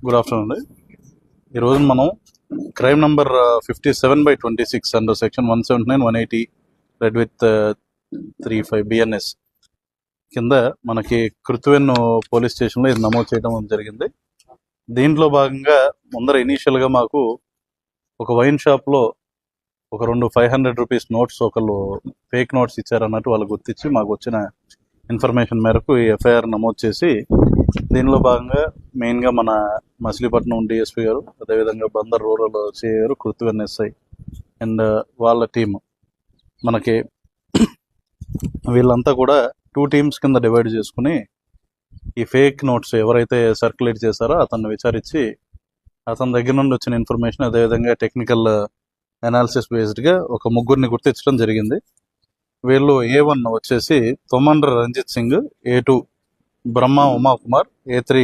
Good afternoon అండి. ఈరోజు మనం crime number 57/26 under section 179, 180 red with 35 BNS కింద మనకి కృత్వెన్ను పోలీస్ స్టేషన్లో ఇది నమోదు చేయడం జరిగింది. దీంట్లో భాగంగా ముందర ఇనీషియల్గా మాకు ఒక వైన్ షాప్లో ఒక 2 500 రూపీస్ నోట్స్ ఒకళ్ళు ఫేక్ నోట్స్ ఇచ్చారన్నట్టు వాళ్ళు గుర్తించి మాకు వచ్చిన ఇన్ఫర్మేషన్ మేరకు ఈ ఎఫ్ఐఆర్ నమోదు చేసి దీనిలో భాగంగా మెయిన్గా మన మచిలీపట్నం డిఎస్పీ గారు, అదేవిధంగా బందర్ రూరల్ సిఐ గారు, కృత్వెన్ ఎస్ఐ అండ్ వాళ్ళ టీము మనకి వీళ్ళంతా కూడా 2 టీమ్స్ కింద డివైడ్ చేసుకుని ఈ ఫేక్ నోట్స్ ఎవరైతే సర్క్యులేట్ చేశారో అతన్ని విచారించి అతని దగ్గర నుండి వచ్చిన ఇన్ఫర్మేషన్ అదేవిధంగా టెక్నికల్ అనాలిసిస్ బేస్డ్గా ఒక ముగ్గురిని గుర్తించడం జరిగింది. వీళ్ళు A1 వచ్చేసి తొమ్మండ్ర రంజిత్ సింగ్, A2 బ్రహ్మ ఉమాకుమార్, A3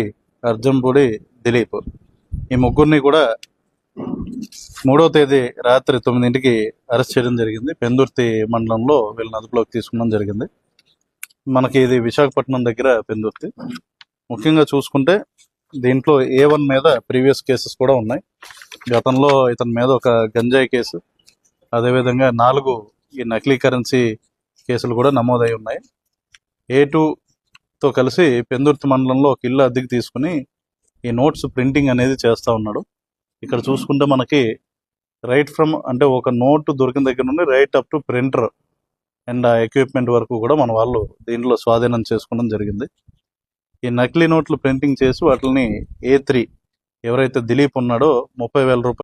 అర్జంపూడి దిలీప్. ఈ ముగ్గురిని కూడా 3వ తేదీ రాత్రి 9ంటికి అరెస్ట్ చేయడం జరిగింది. పెందుర్తి మండలంలో వీళ్ళని అదుపులోకి తీసుకున్నాం జరిగింది. మనకి ఇది విశాఖపట్నం దగ్గర పెందుర్తి. ముఖ్యంగా చూసుకుంటే దీంట్లో A1 మీద ప్రీవియస్ కేసెస్ కూడా ఉన్నాయి. గతంలో ఇతని మీద ఒక గంజాయి కేసు, అదేవిధంగా 4 ఈ నకిలీ కరెన్సీ కేసులు కూడా నమోదై ఉన్నాయి. A2తో కలిసి పెందుర్తి మండలంలో ఒక ఇల్లు అద్దెకి తీసుకుని ఈ నోట్స్ ప్రింటింగ్ అనేది చేస్తూ ఉన్నాడు. ఇక్కడ చూసుకుంటే మనకి రైట్ ఫ్రమ్ అంటే ఒక నోటు దొరికిన దగ్గర నుండి right up to printer and ఆ ఎక్విప్మెంట్ వరకు కూడా మన వాళ్ళు దీంట్లో స్వాధీనం చేసుకోవడం జరిగింది. ఈ నకిలీ నోట్లు ప్రింటింగ్ చేసి వాటిని A3 ఎవరైతే దిలీప్ ఉన్నాడో 30,000